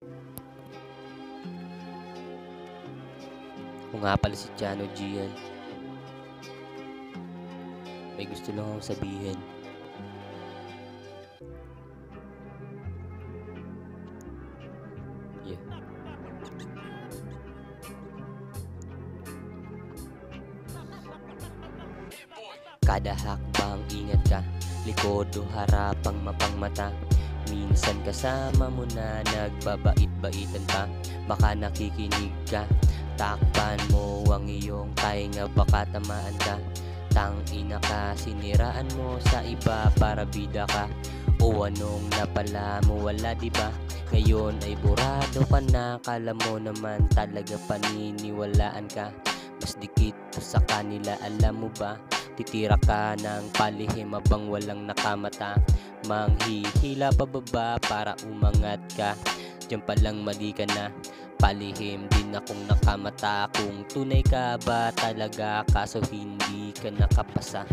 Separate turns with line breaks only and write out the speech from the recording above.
Ako nga pala si Chano Gian. May gusto lang akong sabihin. Yeah. Kada hakbang ingat ka, likod o harapang mapangmata. Minsan kasama mo na nagbabait-baitan pa, baka nakikinig ka. Takpan mo ang iyong tainga, baka tamaan ka. Tangina ka, siniraan mo sa iba para bida ka. O anong napala mo, wala diba? Ngayon ay burado ka na, kala mo naman talaga paniniwalaan ka. Mas dikit sa kanila, alam mo ba? Titira ka ng palihim habang walang nakamata. Manghihila pababa para umangat ka. Diyan palang mali ka na. Palihim din akong nakamata. Kung tunay ka ba talaga, kaso hindi ka nakapasa.